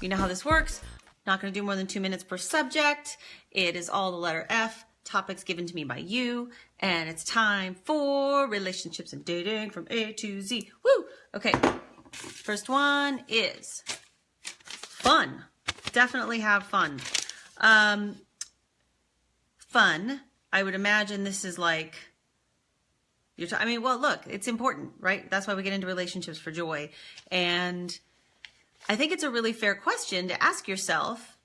You know how this works. Not going to do more than 2 minutes per subject. It is all the letter F, topics given to me by you, and it's time for relationships and dating from A to Z. Woo! Okay, first one is fun. Definitely have fun. Fun, I would imagine this is like, well, look, it's important, right? That's why we get into relationships, for joy. And I think it's a really fair question to ask yourself,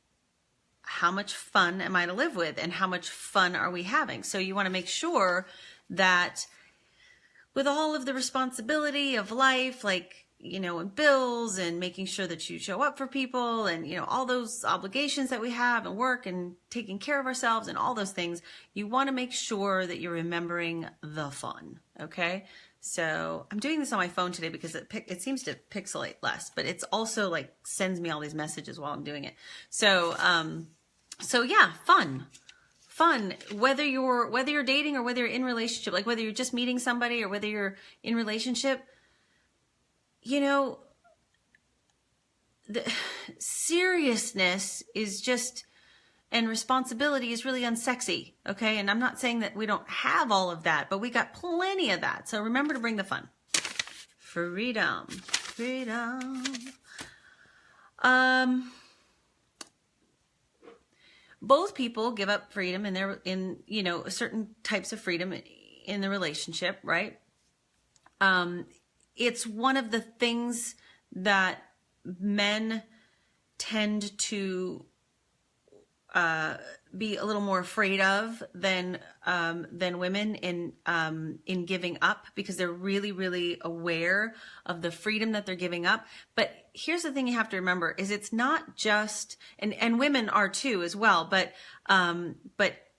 how much fun am I to live with, and how much fun are we having? So you want to make sure that with all of the responsibility of life, like, and bills and making sure that you show up for people and, all those obligations that we have and work and taking care of ourselves and all those things, you want to make sure that you're remembering the fun. Okay. So I'm doing this on my phone today because it seems to pixelate less, but it's also like sends me all these messages while I'm doing it. So yeah, fun, whether you're dating or whether you're in relationship, like whether you're just meeting somebody or whether you're in relationship, the seriousness is just, and responsibility is really unsexy. Okay. And I'm not saying that we don't have all of that, but we got plenty of that. So remember to bring the fun. Freedom. Both people give up freedom in certain types of freedom in the relationship, right? It's one of the things that men tend to be a little more afraid of than women in giving up, because they're really, really aware of the freedom that they're giving up. But here's the thing you have to remember is it's not just, and women are too as well, but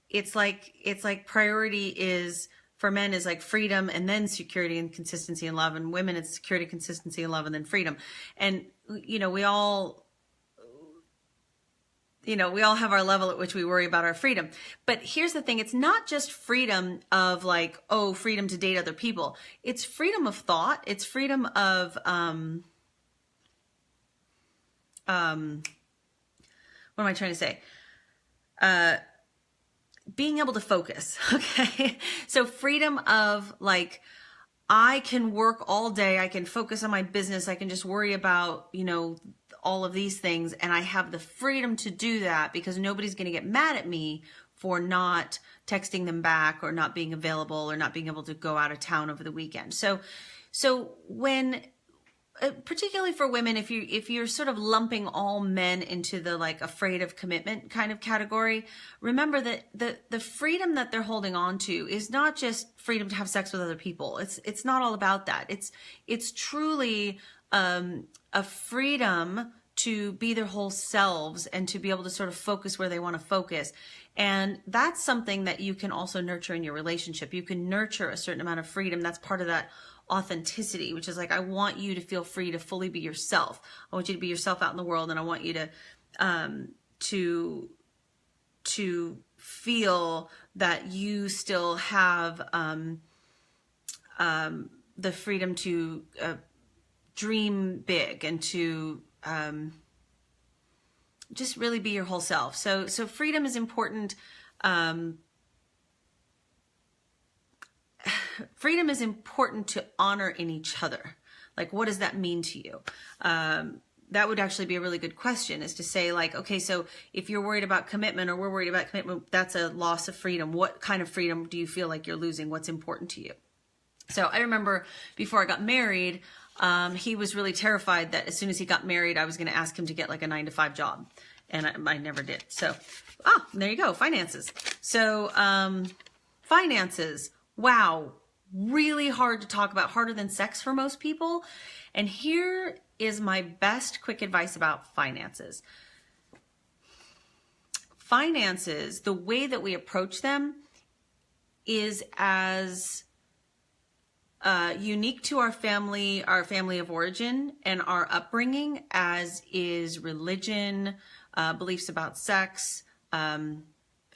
it's like priority is, for men is like freedom and then security and consistency and love, and women it's security, consistency and love, and then freedom. And we all have our level at which we worry about our freedom. But here's the thing. It's not just freedom of like, freedom to date other people. It's freedom of thought. It's freedom of, what am I trying to say? Being able to focus. Okay. So freedom of like, I can work all day. I can focus on my business. I can just worry about, all of these things. And I have the freedom to do that because nobody's going to get mad at me for not texting them back or not being available or not being able to go out of town over the weekend. So when, particularly for women, if you're sort of lumping all men into the like afraid of commitment kind of category, remember that the freedom that they're holding on to is not just freedom to have sex with other people. It's not all about that. It's truly a freedom to be their whole selves and to be able to sort of focus where they want to focus. And that's something that you can also nurture in your relationship. You can nurture a certain amount of freedom. That's part of that authenticity, which is like, I want you to feel free to fully be yourself. I want you to be yourself out in the world. And I want you to feel that you still have, the freedom to, dream big and to, just really be your whole self. So freedom is important. Freedom is important to honor in each other. Like, what does that mean to you? That would actually be a really good question, is to say like, okay, so if you're worried about commitment or we're worried about commitment, that's a loss of freedom. What kind of freedom do you feel like you're losing? What's important to you? So I remember before I got married, he was really terrified that as soon as he got married, I was going to ask him to get like a 9-to-5 job. And I never did. So, there you go. Finances. So, finances. Wow. Really hard to talk about, harder than sex for most people. And here is my best quick advice about finances. Finances, the way that we approach them is as unique to our family of origin and our upbringing as is religion, beliefs about sex, how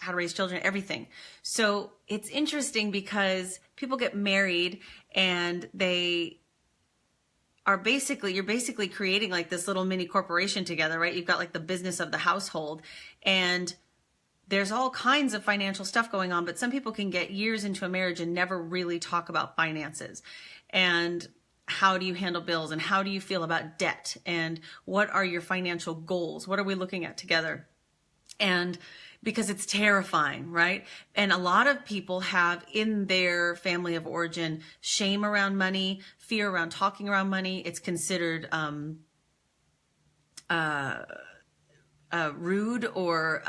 to raise children, everything. So it's interesting because people get married and they you're basically creating like this little mini corporation together, right? You've got like the business of the household, and there's all kinds of financial stuff going on, but some people can get years into a marriage and never really talk about finances. And how do you handle bills, and how do you feel about debt, and what are your financial goals? What are we looking at together? And because it's terrifying, right? And a lot of people have in their family of origin shame around money, fear around talking around money. It's considered rude or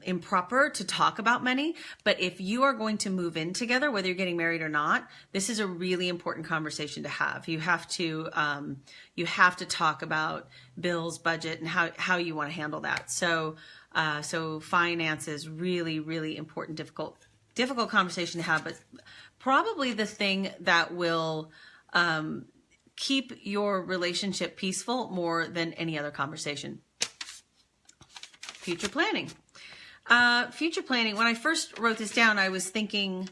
improper to talk about money. But if you are going to move in together, whether you're getting married or not, this is a really important conversation to have. You have to talk about bills, budget, and how you want to handle that. So finance is really, really important, difficult conversation to have, but probably the thing that will keep your relationship peaceful more than any other conversation. Future planning. Future planning. When I first wrote this down, I was thinking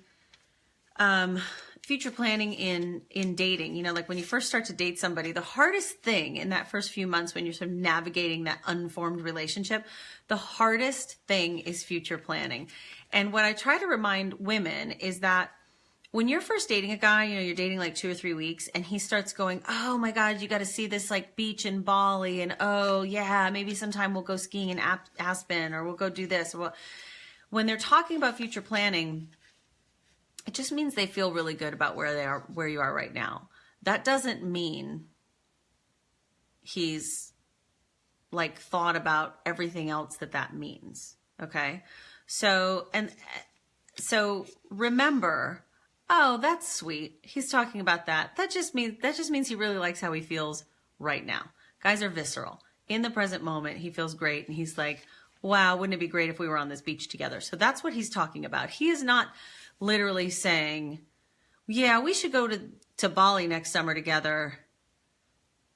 future planning in dating. You know, like when you first start to date somebody, the hardest thing in that first few months when you're sort of navigating that unformed relationship, the hardest thing is future planning. And what I try to remind women is that when you're first dating a guy, you know, you're dating like 2 or 3 weeks, and he starts going, oh my God, you got to see this like beach in Bali, and oh yeah, maybe sometime we'll go skiing in Aspen, or we'll go do this. When they're talking about future planning, it just means they feel really good about where you are right now. That doesn't mean he's like thought about everything else that means. Okay. So remember, oh, that's sweet. He's talking about that. That just means he really likes how he feels right now. Guys are visceral. In the present moment, he feels great. And he's like, wow, wouldn't it be great if we were on this beach together? So that's what he's talking about. He is not literally saying, yeah, we should go to Bali next summer together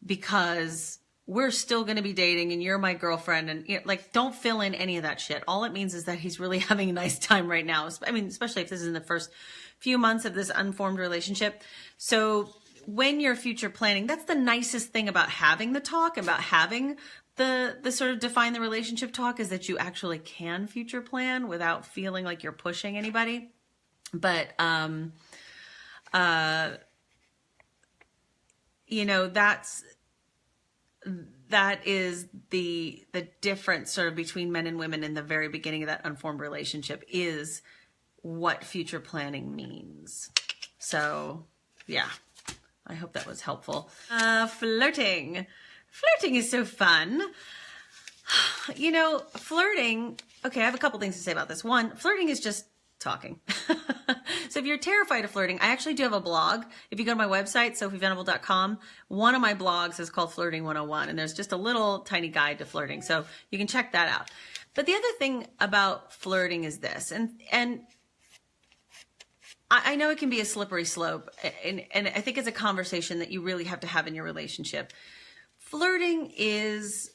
because we're still going to be dating and you're my girlfriend. And you know, like, don't fill in any of that shit. All it means is that he's really having a nice time right now. I mean, especially if this is in the first few months of this unformed relationship. So when you're future planning, that's the nicest thing about having the talk, about having the sort of define the relationship talk, is that you actually can future plan without feeling like you're pushing anybody. But, you know, that is the difference sort of between men and women in the very beginning of that unformed relationship, is what future planning means. So yeah, I hope that was helpful. Flirting is so fun. You know, flirting, okay, I have a couple things to say about this. One, flirting is just talking. So if you're terrified of flirting, I actually do have a blog. If you go to my website, sophievenable.com, one of my blogs is called Flirting 101, and there's just a little tiny guide to flirting. So you can check that out. But the other thing about flirting is this, and I know it can be a slippery slope, and I think it's a conversation that you really have to have in your relationship. Flirting is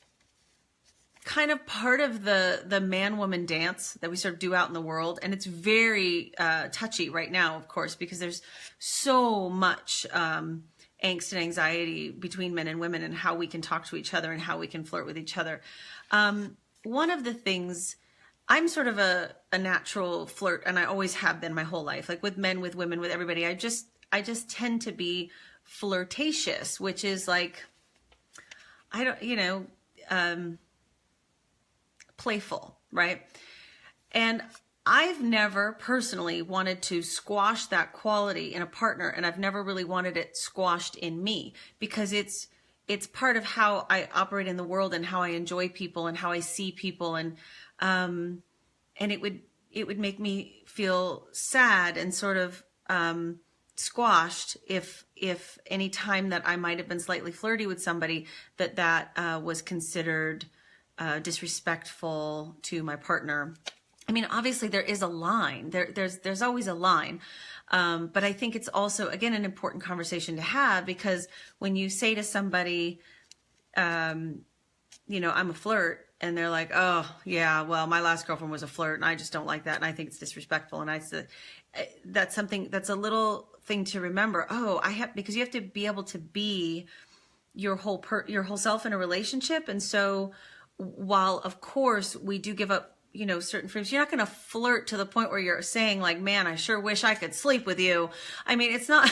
kind of part of the man-woman dance that we sort of do out in the world. And it's very touchy right now, of course, because there's so much angst and anxiety between men and women, and how we can talk to each other and how we can flirt with each other. One of the things, I'm sort of a natural flirt, and I always have been my whole life, like with men, with women, with everybody. I just tend to be flirtatious, which is like, I don't, you know, playful, right? And I've never personally wanted to squash that quality in a partner, and I've never really wanted it squashed in me, because it's part of how I operate in the world and how I enjoy people and how I see people, and it would make me feel sad and sort of squashed if any time that I might have been slightly flirty with somebody, that was considered disrespectful to my partner. I mean, obviously there is a line. There's always a line. But I think it's also, again, an important conversation to have, because when you say to somebody, you know, I'm a flirt, and they're like, oh yeah, well, my last girlfriend was a flirt and I just don't like that, and I think it's disrespectful, and that's something, that's a little thing to remember. Oh, because you have to be able to be your whole self in a relationship. And so while of course we do give up, certain freedoms, you're not going to flirt to the point where you're saying like, man, I sure wish I could sleep with you. I mean, it's not,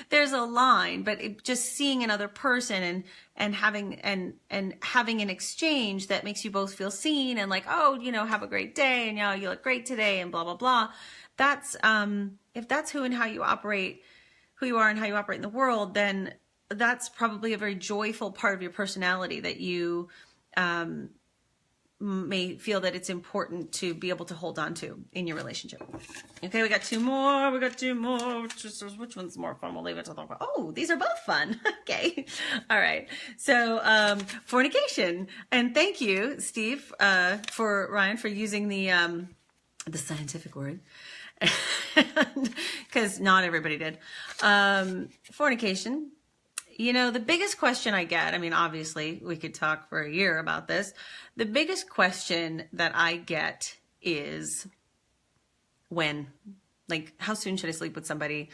there's a line, but just seeing another person and having an exchange that makes you both feel seen and like, oh, have a great day, and you look great today, and blah blah blah. That's if that's who you are and how you operate in the world, then that's probably a very joyful part of your personality that you may feel that it's important to be able to hold on to in your relationship. Okay, we got two more. Which one's more fun? We'll leave it to the... Oh, these are both fun. Okay. All right. So, fornication. And thank you, Steve, Ryan, for using the scientific word. Because not everybody did. Fornication. The biggest question I get, I mean, obviously we could talk for a year about this. The biggest question that I get is when, like, how soon should I sleep with somebody?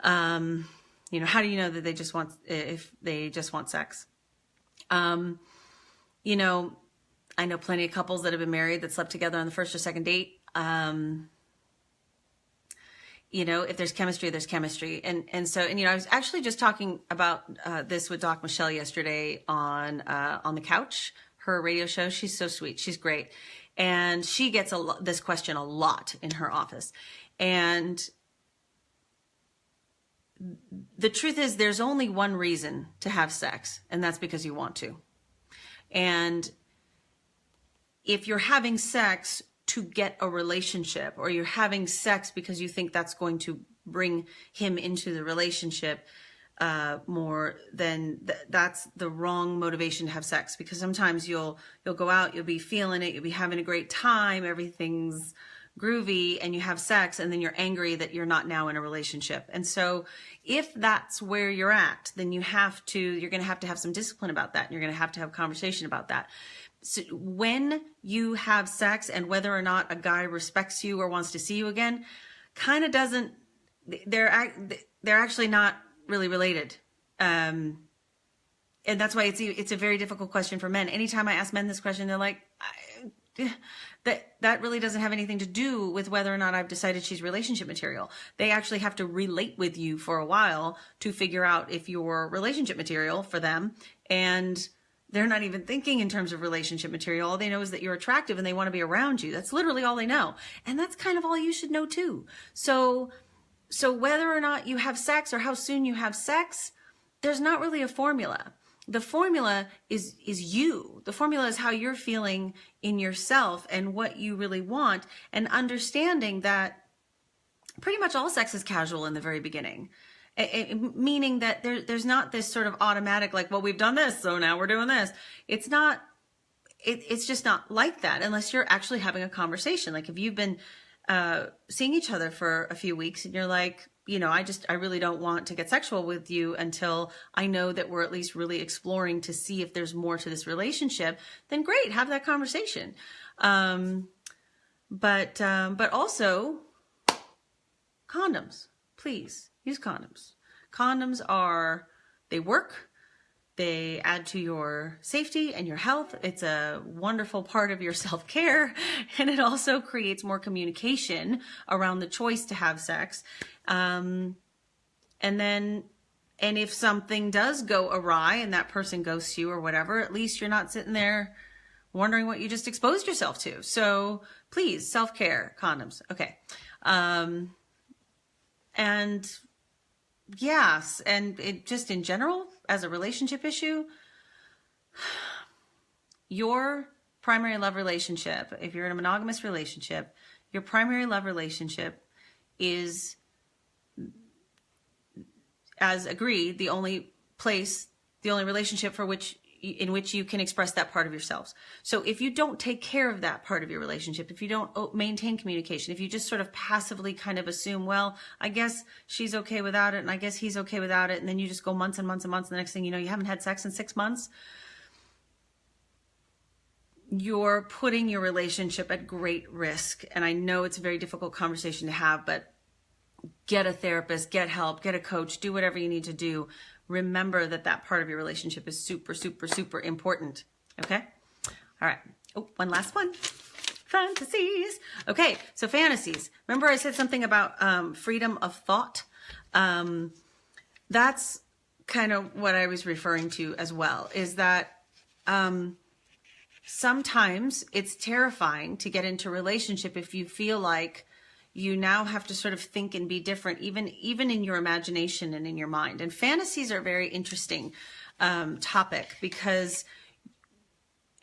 How do you know that if they just want sex? I know plenty of couples that have been married that slept together on the first or second date. If there's chemistry, there's chemistry. And so I was actually just talking about this with Doc Michelle yesterday on the couch, her radio show. She's so sweet. She's great. And she gets this question a lot in her office. And the truth is there's only one reason to have sex, and that's because you want to. And if you're having sex to get a relationship, or you're having sex because you think that's going to bring him into the relationship more, then that's the wrong motivation to have sex. Because sometimes you'll go out, you'll be feeling it, you'll be having a great time, everything's groovy, and you have sex, and then you're angry that you're not now in a relationship. And so if that's where you're at, then you're going to have some discipline about that. And you're going to have a conversation about that. So when you have sex, and whether or not a guy respects you or wants to see you again, kind of doesn't, they're actually not really related. And that's why it's a very difficult question for men. Anytime I ask men this question, they're like, that really doesn't have anything to do with whether or not I've decided she's relationship material. They actually have to relate with you for a while to figure out if you're relationship material for them. And they're not even thinking in terms of relationship material. All they know is that you're attractive and they want to be around you. That's literally all they know. And that's kind of all you should know too. So whether or not you have sex or how soon you have sex, there's not really a formula. The formula is you. The formula is how you're feeling in yourself and what you really want, and understanding that pretty much all sex is casual in the very beginning. Meaning that there's not this sort of automatic, like, well, we've done this, so now we're doing this. It's not, it's just not like that unless you're actually having a conversation. Like if you've been seeing each other for a few weeks and you're like, I really don't want to get sexual with you until I know that we're at least really exploring to see if there's more to this relationship, then great, have that conversation. But also condoms, please. Use condoms. Condoms they work. They add to your safety and your health. It's a wonderful part of your self-care. And it also creates more communication around the choice to have sex. And if something does go awry and that person ghosts you or whatever, at least you're not sitting there wondering what you just exposed yourself to. So please, self-care, condoms. Okay. And yes, and just in general, as a relationship issue, your primary love relationship, if you're in a monogamous relationship, your primary love relationship is, as agreed, the only relationship in which you can express that part of yourselves. So if you don't take care of that part of your relationship, if you don't maintain communication, if you just sort of passively kind of assume, well, I guess she's okay without it and I guess he's okay without it, and then you just go months and months and months, and the next thing you know, you haven't had sex in 6 months, you're putting your relationship at great risk. And I know it's a very difficult conversation to have, but get a therapist, get help, get a coach, do whatever you need to do. Remember that that part of your relationship is super, super, super important. Okay? All right. Oh, one last one. Fantasies. Okay, so fantasies. Remember I said something about freedom of thought? That's kind of what I was referring to as well, is that sometimes it's terrifying to get into a relationship if you feel like you now have to sort of think and be different, even in your imagination and in your mind. And fantasies are a very interesting topic, because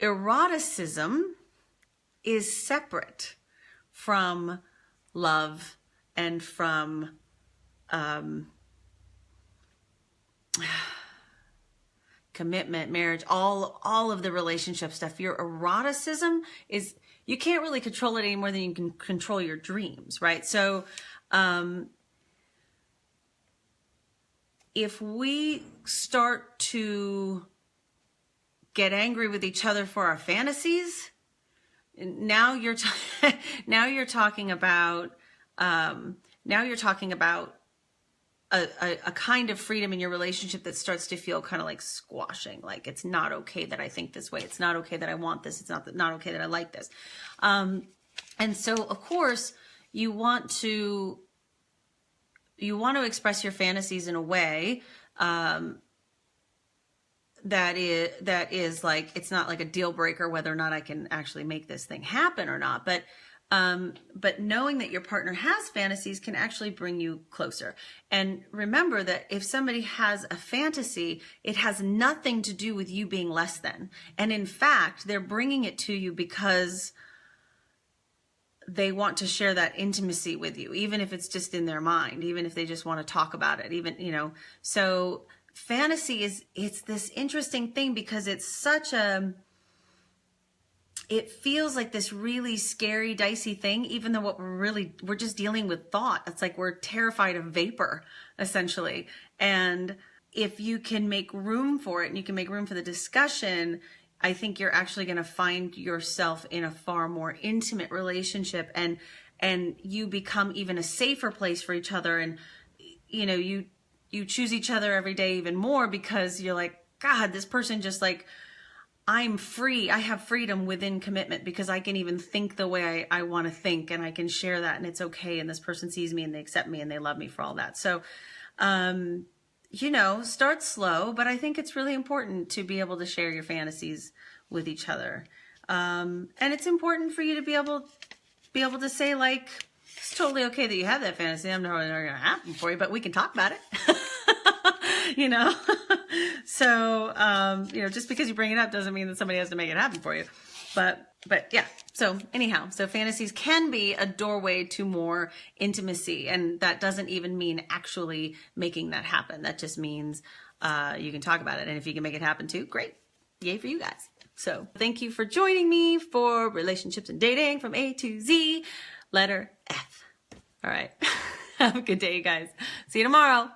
eroticism is separate from love and from commitment, marriage, all of the relationship stuff. Your eroticism is, you can't really control it any more than you can control your dreams, right? So if we start to get angry with each other for our fantasies, now you're talking about a kind of freedom in your relationship that starts to feel kind of like squashing. Like, it's not okay that I think this way. It's not okay that I want this. It's not okay that I like this. And so, of course, you want to express your fantasies in a way that is like, it's not like a deal breaker whether or not I can actually make this thing happen or not. But knowing that your partner has fantasies can actually bring you closer. And remember that if somebody has a fantasy, it has nothing to do with you being less than. And in fact, they're bringing it to you because they want to share that intimacy with you, even if it's just in their mind, even if they just want to talk about it, even, so fantasy it's this interesting thing, because it's such it feels like this really scary, dicey thing, even though we're just dealing with thought. It's like we're terrified of vapor, essentially. And if you can make room for it and you can make room for the discussion, I think you're actually going to find yourself in a far more intimate relationship, and you become even a safer place for each other. And, you choose each other every day even more, because you're like, God, this person just like, I'm free. I have freedom within commitment, because I can even think the way I want to think, and I can share that, and it's okay. And this person sees me and they accept me and they love me for all that. So, start slow, but I think it's really important to be able to share your fantasies with each other. And it's important for you to be able to say, like, it's totally okay that you have that fantasy. I'm not really going to happen for you, but we can talk about it. So, just because you bring it up doesn't mean that somebody has to make it happen for you. But yeah. So anyhow, so fantasies can be a doorway to more intimacy. And that doesn't even mean actually making that happen. That just means, you can talk about it. And if you can make it happen too, great. Yay for you guys. So thank you for joining me for Relationships and Dating from A to Z, letter F. All right. Have a good day, you guys. See you tomorrow.